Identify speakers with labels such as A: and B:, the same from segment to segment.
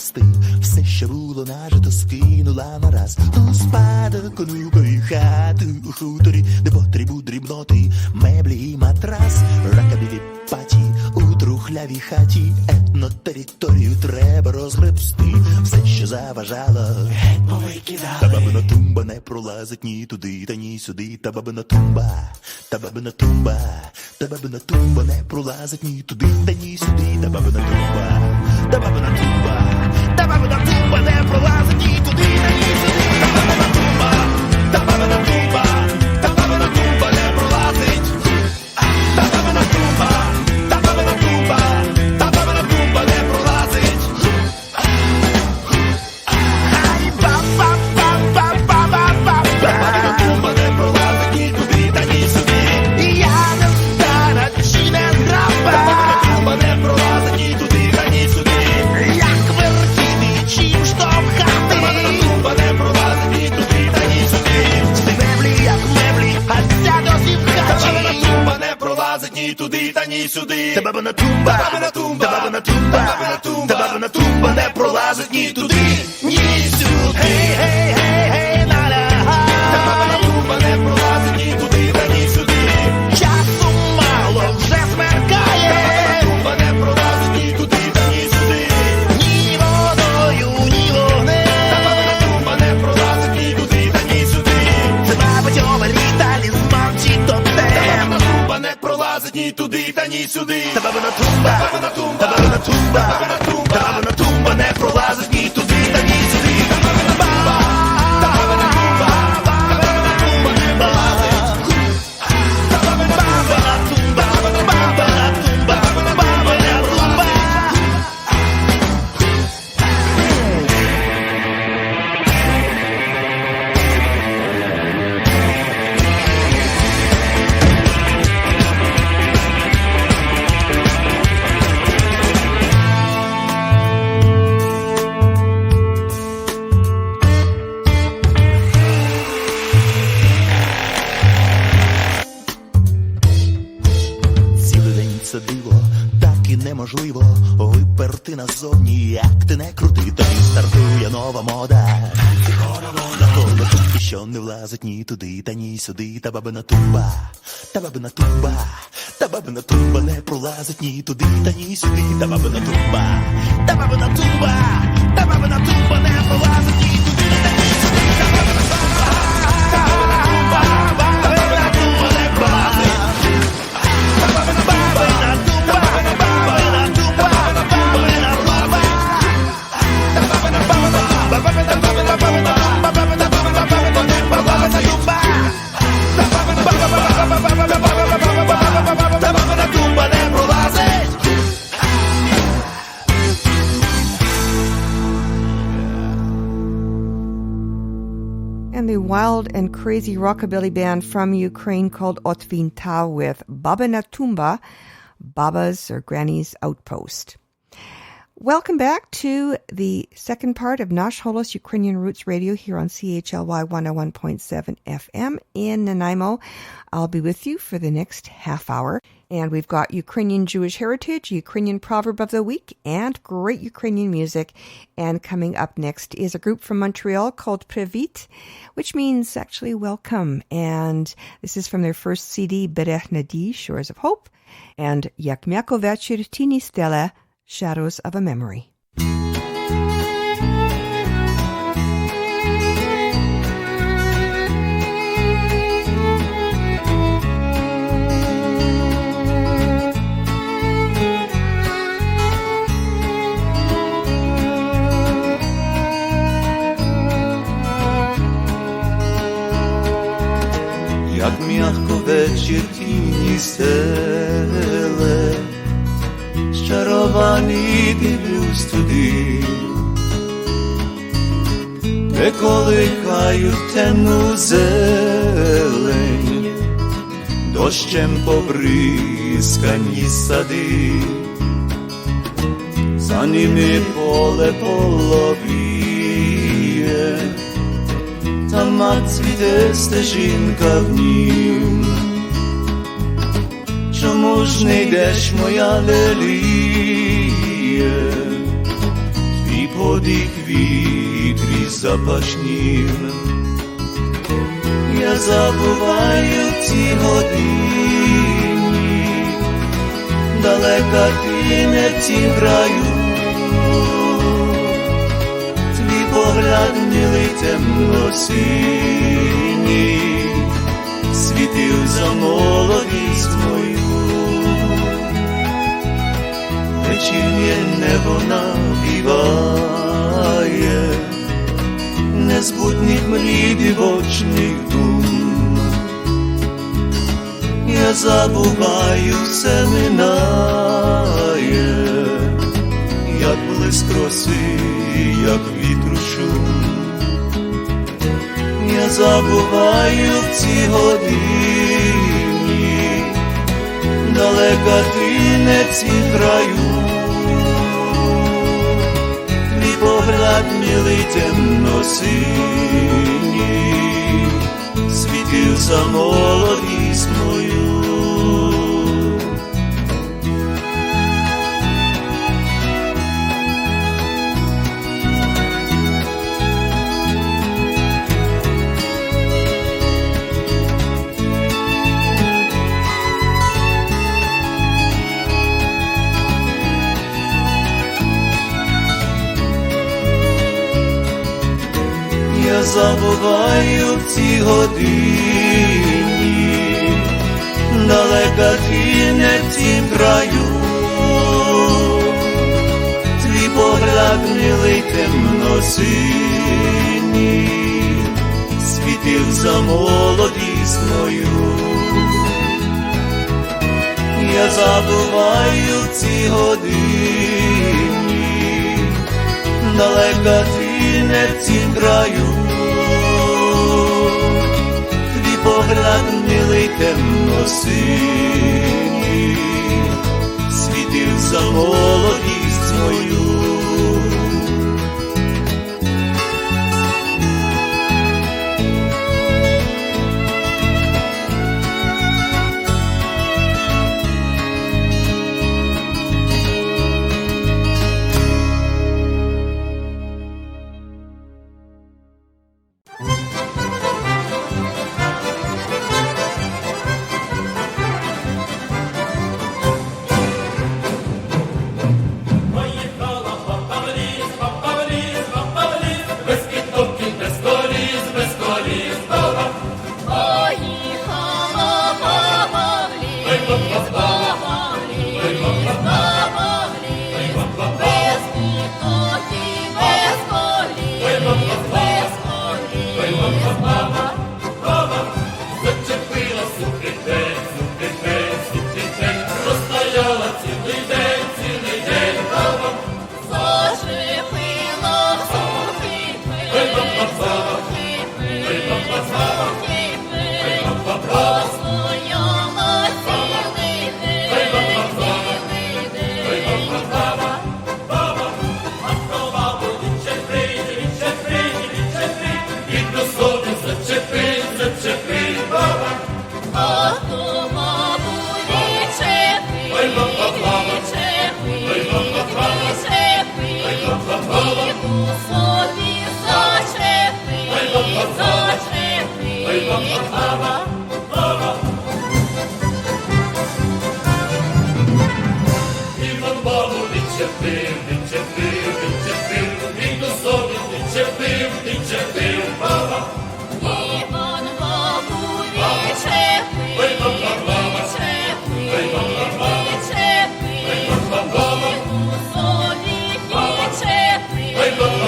A: рости. Все, що було нажито, скинула нараз. У спадок онукові хати у хуторі, де потрібу дрібноти, меблі і матрас. Ракабілі паті у трухлявій хаті, етнотериторію треба розгребсти. Все, що заважало, геть повикидали. Та бабина тумба не пролазить ні туди, та ні сюди. Та бабина тумба, та бабина тумба, та бабина тумба не пролазить ні туди, та ні сюди. Та бабина тумба, та бабина тумба, та бабина тумба не пролазить ні туди, та ні сюди. Та бабина тумба, та бабина тумба, та бабина тумба не пролазить. Та бабина тумба, та бабина тумба, та бабина тумба не пролазить. Ай, ба-ба-ба-ба-ба-ба-ба. Та бабина тумба не пролазить ні туди, та ні сюди. Я не стара чи не граба. Та бабина тумба не пролазить ні туди, та ні сюди. Як вертіти, чим штовхати. Та бабина тумба не пролазить ні туди, та ні сюди. Всі меблі, як меблі, а ця досі в хаті. Та бабина тумба не пролазить ні туди, та ні сюди. Та бабина тумба, та бабина тумба, та бабина тумба, та бабина тумба не пролазить ні туди, ні сюди. Гей, гей, гей, на-на. Та бабина тумба не пролазить ні туди, та ні сюди. Часу мало, вже смеркає. Та бабина тумба не пролазить ні туди, та ні сюди. Ні водою, ні вогнем. Та бабина тумба не пролазить ні туди, та ні сюди. Це, мабуть, оберіг, талісман чи тотем. Та бабина тумба не пролазить ні туди, та ні сюди. Та бабина тумба, та бабина тумба, та бабина тумба, та бабина тумба, та бабина тумба не пролазить ні туди, та ні сюди. Та бабина тумба, та бабина тумба, та бабина тумба не пролазить. Та бабина тумба, тумба, та бабина тумба, та бабина тумба не пролазить. Цілий день це диво, так і неможливо виперти назовні, як ти не крути, тобі стартує нова мода. Навколо тумби, що не влазить ні туди, та ні сюди. Та бабина тумба, та бабина тумба, та бабина тумба не пролазить ні туди, та ні сюди. Та бабина тумба, та бабина тумба, та бабина тумба не пролазить ні туди, та ні сюди. Та бабина тумба, та бабина тумба, та бабина тумба не пролазить. Та бабина тумба, та бабина тумба, та бабина тумба не пролазить. Та бабина тумба, та бабина тумба, та бабина тумба, та бабина тумба не пролазить. Та бабина тумба не пролазить.
B: And the wild and crazy rockabilly band from Ukraine called Otvinta with Baba na Tumba, Baba's or Granny's Outpost. Welcome back to the second part of Nash Holos Ukrainian Roots Radio here on CHLY 101.7 FM in Nanaimo. I'll be with you for the next half hour. And we've got Ukrainian Jewish heritage, Ukrainian proverb of the week, and great Ukrainian music. And coming up next is a group from Montreal called Previt, which means actually welcome. And this is from their first CD, Bereh Nadi, Shores of Hope, and Yak Miako Večer Tini Stele, Shadows of a Memory.
C: Jak miachko вечір тіні стеле, зчарований дивлюсь туди, де колихають темну зелень, дощем побризкані сади, за ними поле половіє, там мак цвіте стежинка в нім. Чому ж не йдеш, моя леліє? Твій подих вітрі запашнім. Я забуваю в цій годині, далека ти не в цім краю. Твій погляд милий темно-синій світив за молодість мою. Вечірнє небо навіває незбутніх мрій дивочних дум. Я забуваю, все минає, як блиск роси, як вітру шум. Я забуваю в цій годині, далека ти не в цім краю. Твій погляд милий темно-синій світив за молодість мою. Я забуваю в цій годині, далека ти не в цім краю. Твій погляд милий темно-синій світив за молодість мою. Я забуваю в цій годині, далека ти не в цім краю. Твій погляд милий темно-синій світив за молодість мою.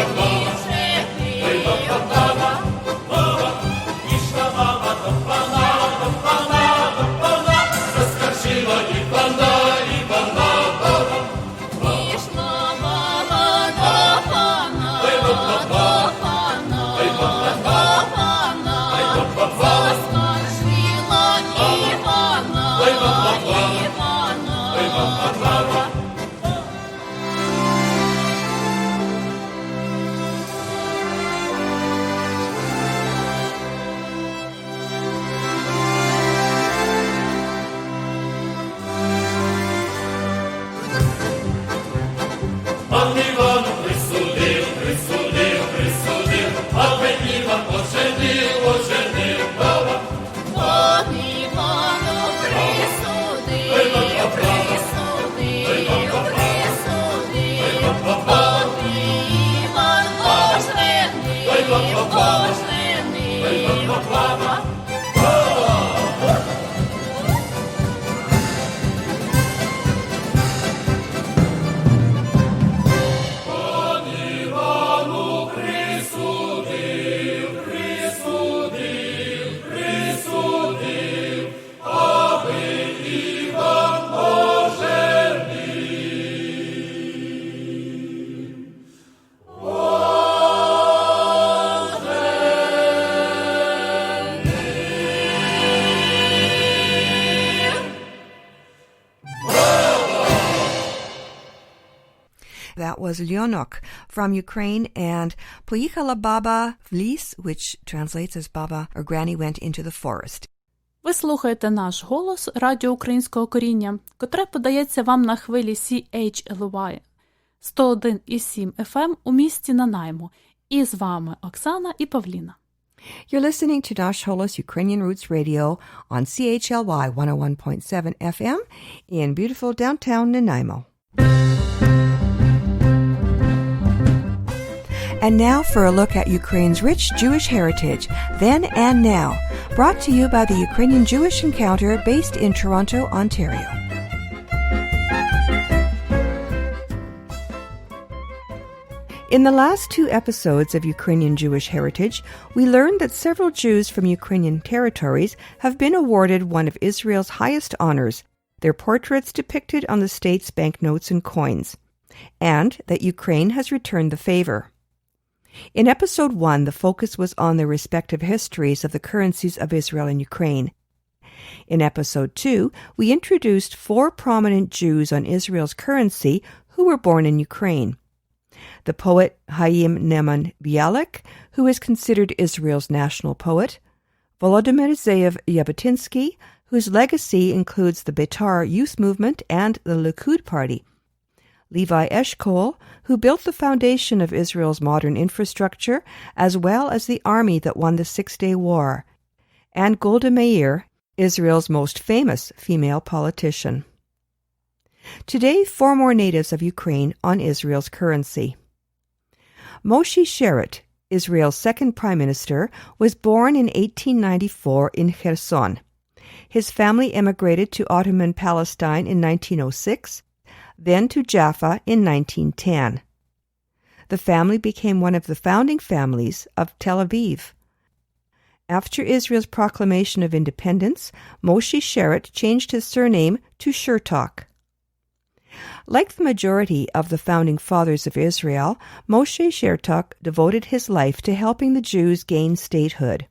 A: Hey,
B: That was Lyonok from Ukraine, and Poїхала баба в ліс, which translates as Baba or Granny went into the forest.
D: Ви слухаєте «Наш голос» радіо українського коріння, котре подається вам на хвилі CHLY 101,7 FM у місті Нанаймо. І з вами Оксана і Павліна.
B: You're listening to Nash Holos Ukrainian Roots Radio on CHLY 101.7 FM in beautiful downtown Nanaimo. And now for a look at Ukraine's rich Jewish heritage, then and now, brought to you by the Ukrainian Jewish Encounter based in Toronto, Ontario. In the last two episodes of Ukrainian Jewish Heritage, we learned that several Jews from Ukrainian territories have been awarded one of Israel's highest honors, their portraits depicted on the state's banknotes and coins, and that Ukraine has returned the favor. In Episode 1, the focus was on the respective histories of the currencies of Israel and Ukraine. In Episode 2, we introduced 4 prominent Jews on Israel's currency who were born in Ukraine. The poet Chaim Neman Bialik, who is considered Israel's national poet, Volodymyr Ze'ev Jabotinsky, whose legacy includes the Beitar youth movement and the Likud party, Levi Eshkol, who built the foundation of Israel's modern infrastructure, as well as the army that won the Six-Day War, and Golda Meir, Israel's most famous female politician. Today, 4 more natives of Ukraine on Israel's currency. Moshe Sharett, Israel's second prime minister, was born in 1894 in Kherson. His family emigrated to Ottoman Palestine in 1906, then to Jaffa in 1910. The family became one of the founding families of Tel Aviv. After Israel's proclamation of independence, Moshe Sharett changed his surname to Chertok. Like the majority of the founding fathers of Israel, Moshe Chertok devoted his life to helping the Jews gain statehood.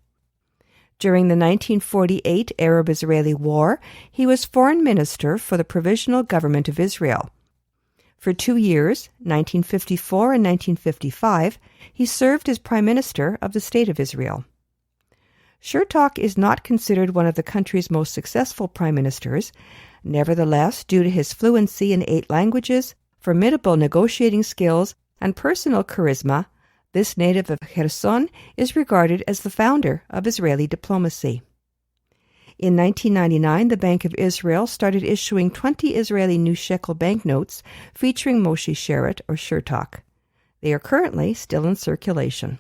B: During the 1948 Arab-Israeli War, he was foreign minister for the Provisional Government of Israel. For 2 years, 1954 and 1955, he served as prime minister of the State of Israel. Chertok is not considered one of the country's most successful prime ministers. Nevertheless, due to his fluency in 8 languages, formidable negotiating skills, and personal charisma, this native of Kherson is regarded as the founder of Israeli diplomacy. In 1999, the Bank of Israel started issuing 20 Israeli new shekel banknotes featuring Moshe Sharett or Chertok. They are currently still in circulation.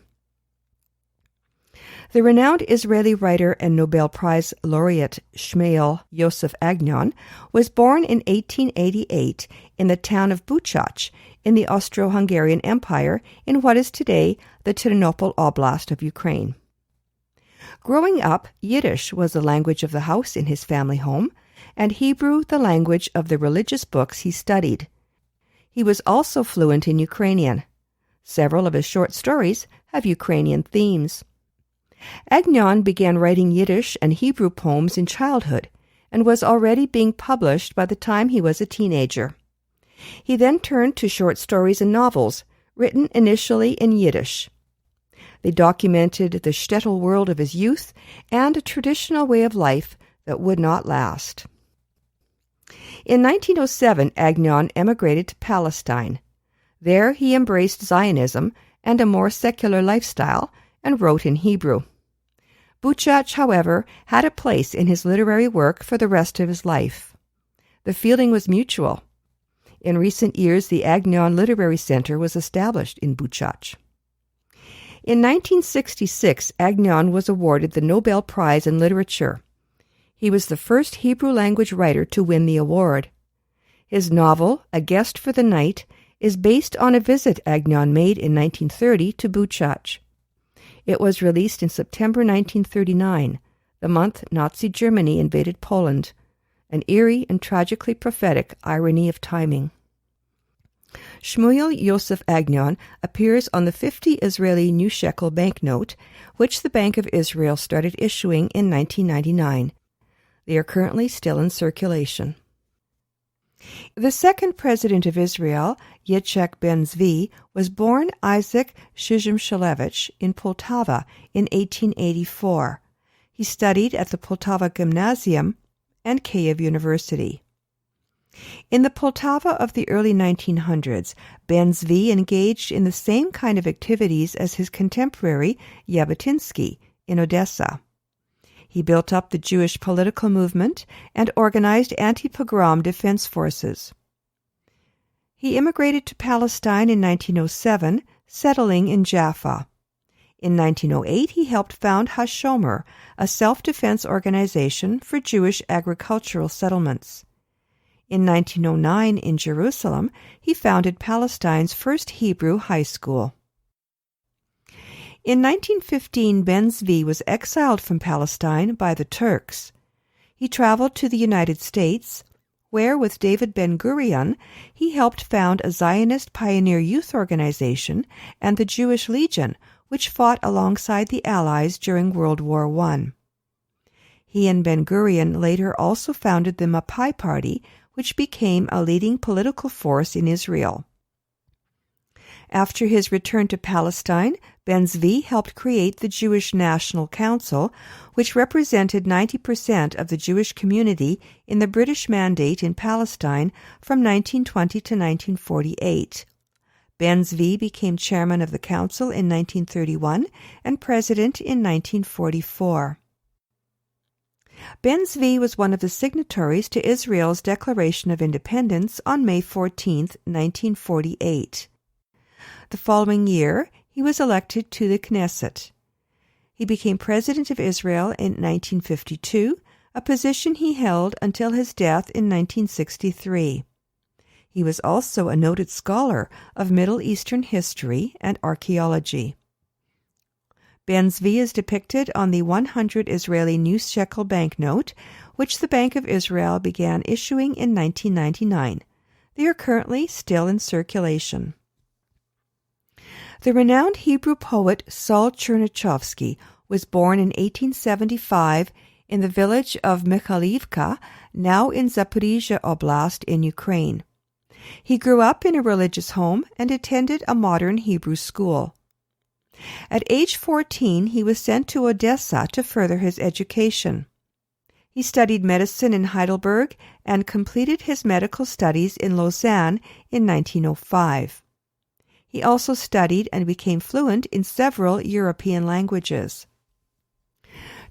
B: The renowned Israeli writer and Nobel Prize laureate Shmuel Yosef Agnon was born in 1888 in the town of Buchach in the Austro-Hungarian Empire in what is today the Ternopil Oblast of Ukraine. Growing up, Yiddish was the language of the house in his family home, and Hebrew the language of the religious books he studied. He was also fluent in Ukrainian. Several of his short stories have Ukrainian themes. Agnon began writing Yiddish and Hebrew poems in childhood and was already being published by the time he was a teenager. He then turned to short stories and novels, written initially in Yiddish. They documented the shtetl world of his youth and a traditional way of life that would not last. In 1907, Agnon emigrated to Palestine. There he embraced Zionism and a more secular lifestyle and wrote in Hebrew. Buchach, however, had a place in his literary work for the rest of his life. The feeling was mutual. In recent years, the Agnon Literary Center was established in Buchach. In 1966, Agnon was awarded the Nobel Prize in Literature. He was the first Hebrew-language writer to win the award. His novel, A Guest for the Night, is based on a visit Agnon made in 1930 to Buchach. It was released in September 1939, the month Nazi Germany invaded Poland, an eerie and tragically prophetic irony of timing. Shmuel Yosef Agnon appears on the 50 Israeli new shekel banknote, which the Bank of Israel started issuing in 1999. They are currently still in circulation. The second president of Israel, Yitzhak Ben-Zvi, was born Isaac Shizhim-Shalevich in Poltava in 1884. He studied at the Poltava Gymnasium and Kiev University. In the Poltava of the early 1900s, Ben-Zvi engaged in the same kind of activities as his contemporary Jabotinsky in Odessa. He built up the Jewish political movement and organized anti-pogrom defense forces. He immigrated to Palestine in 1907, settling in Jaffa. In 1908, he helped found HaShomer, a self-defense organization for Jewish agricultural settlements. In 1909, in Jerusalem, he founded Palestine's first Hebrew high school. In 1915, Ben-Zvi was exiled from Palestine by the Turks. He traveled to the United States, where, with David Ben-Gurion, he helped found a Zionist pioneer youth organization and the Jewish Legion, which fought alongside the Allies during World War I. He and Ben-Gurion later also founded the Mapai Party, which became a leading political force in Israel. After his return to Palestine, Ben-Zvi helped create the Jewish National Council, which represented 90% of the Jewish community in the British Mandate in Palestine from 1920 to 1948. Ben-Zvi became chairman of the council in 1931 and president in 1944. Ben-Zvi was one of the signatories to Israel's Declaration of Independence on May 14, 1948. The following year, he was elected to the Knesset. He became President of Israel in 1952, a position he held until his death in 1963. He was also a noted scholar of Middle Eastern history and archaeology. Ben-Zvi is depicted on the 100 Israeli new shekel banknote, which the Bank of Israel began issuing in 1999. They are currently still in circulation. The renowned Hebrew poet Saul Chernychovsky was born in 1875 in the village of Mikhalivka, now in Zaporizhia Oblast in Ukraine. He grew up in a religious home and attended a modern Hebrew school. At age 14, he was sent to Odessa to further his education. He studied medicine in Heidelberg and completed his medical studies in Lausanne in 1905. He also studied and became fluent in several European languages.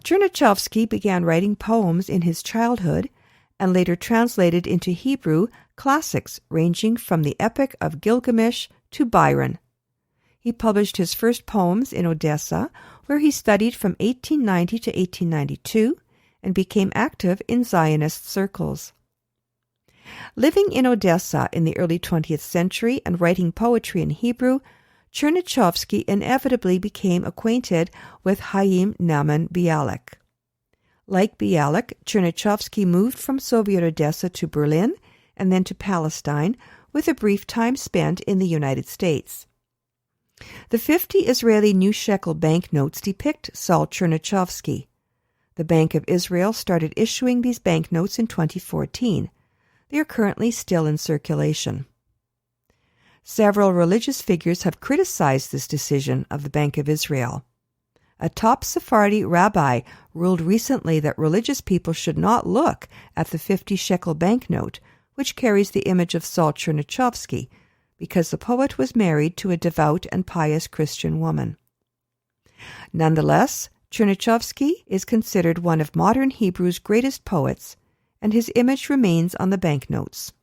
B: Chernychovsky began writing poems in his childhood and later translated into Hebrew classics ranging from the Epic of Gilgamesh to Byron. He published his first poems in Odessa, where he studied from 1890 to 1892 and became active in Zionist circles. Living in Odessa in the early 20th century and writing poetry in Hebrew, Chernychovsky inevitably became acquainted with Chaim Nahman Bialik. Like Bialik, Chernychovsky moved from Soviet Odessa to Berlin and then to Palestine, with a brief time spent in the United States. The 50 Israeli new shekel banknotes depict Saul Chernychovsky. The Bank of Israel started issuing these banknotes in 2014. They are currently still in circulation. Several religious figures have criticized this decision of the Bank of Israel. A top Sephardi rabbi ruled recently that religious people should not look at the 50 shekel banknote, which carries the image of Saul Chernychovsky, because the poet was married to a devout and pious Christian woman. Nonetheless, Chernychovsky is considered one of modern Hebrew's greatest poets, and his image remains on the banknotes.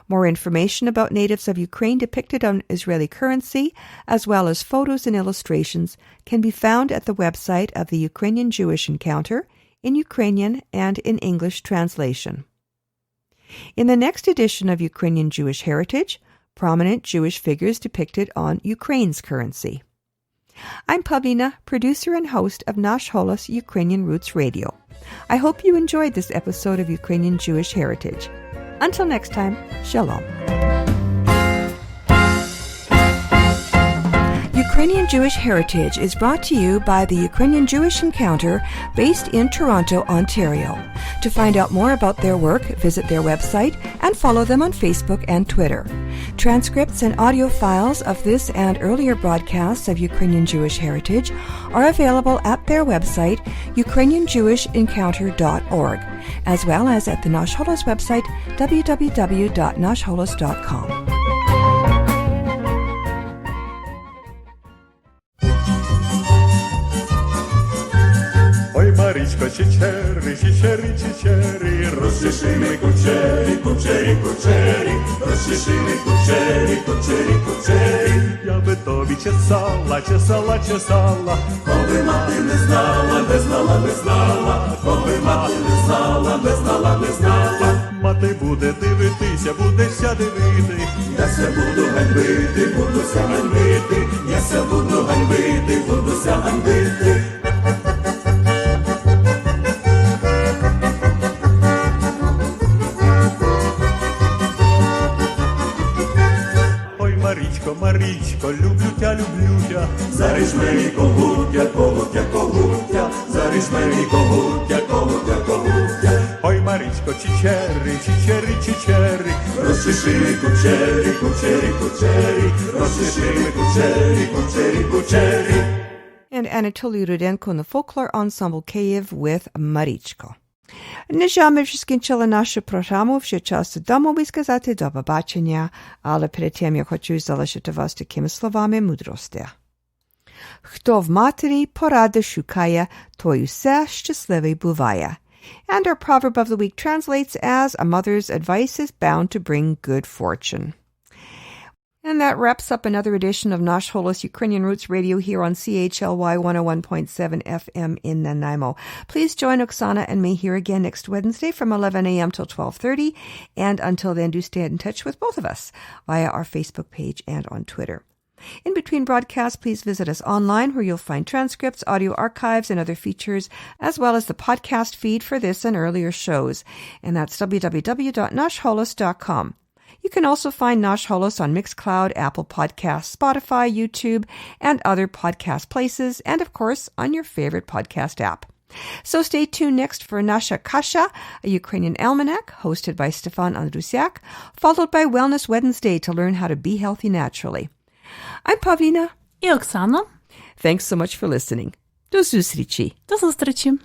B: More information about natives of Ukraine depicted on Israeli currency, as well as photos and illustrations, can be found at the website of the Ukrainian Jewish Encounter in Ukrainian and in English translation. In the next edition of Ukrainian Jewish Heritage, prominent Jewish figures depicted on Ukraine's currency. I'm Pavlina, producer and host of Nash Holos Ukrainian Roots Radio. I hope you enjoyed this episode of Ukrainian Jewish Heritage. Until next time, Shalom. Ukrainian Jewish Heritage is brought to you by the Ukrainian Jewish Encounter based in Toronto, Ontario. To find out more about their work, visit their website and follow them on Facebook and Twitter. Transcripts and audio files of this and earlier broadcasts of Ukrainian Jewish Heritage are available at their website, ukrainianjewishencounter.org, as well as at the Nash Holos website, www.nashholos.com.
A: Марічко, чичери, чичери, чичери, розчеши кучері, кучері, кучері, розчеши кучері, кучері, кучері. Я би тобі чесала, чесала, чесала, коли мати не знала, не знала, не знала, коли мати не знала, не знала, не знала. Мати буде дивитися, будеся дивити, я се буду ганьбити, будуся ганьбити, я се буду ганьбити, будуся ганьбити. Марічко, люблю тя, заріж мені когутя, когутя, когутя, заріж мені когутя, когутя, когутя. Ой, Марічко, чичери, чичери, чичери, розчеши кучері, кучері, кучері, розчеши кучері, кучері, кучері.
B: And Anatoly Rudenko and the Folklore Ensemble Kyiv with Marichko. Нежами вже скінчила нашу програму, вже час додому сказати до побачення, але перед тим я хочу залишити вас такими словами мудрості. Хто в матері поради шукає, той усе щасливий буває. And our proverb of the week translates as, a mother's advice is bound to bring good fortune. And that wraps up another edition of Nash Holos Ukrainian Roots Radio here on CHLY 101.7 FM in Nanaimo. Please join Oksana and me here again next Wednesday from 11 a.m. till 12:30. And until then, do stay in touch with both of us via our Facebook page and on Twitter. In between broadcasts, please visit us online where you'll find transcripts, audio archives, and other features, as well as the podcast feed for this and earlier shows. And that's www.nashholos.com. You can also find Nash Holos on Mixcloud, Apple Podcasts, Spotify, YouTube, and other podcast places, and of course, on your favorite podcast app. So stay tuned next for Nasha Kasha, a Ukrainian almanac hosted by Stefan Andrusiak, followed by Wellness Wednesday to learn how to be healthy naturally. I'm Pavlina.
D: І Оксана.
B: Thanks so much for listening. До зустрічі.
D: До зустрічі.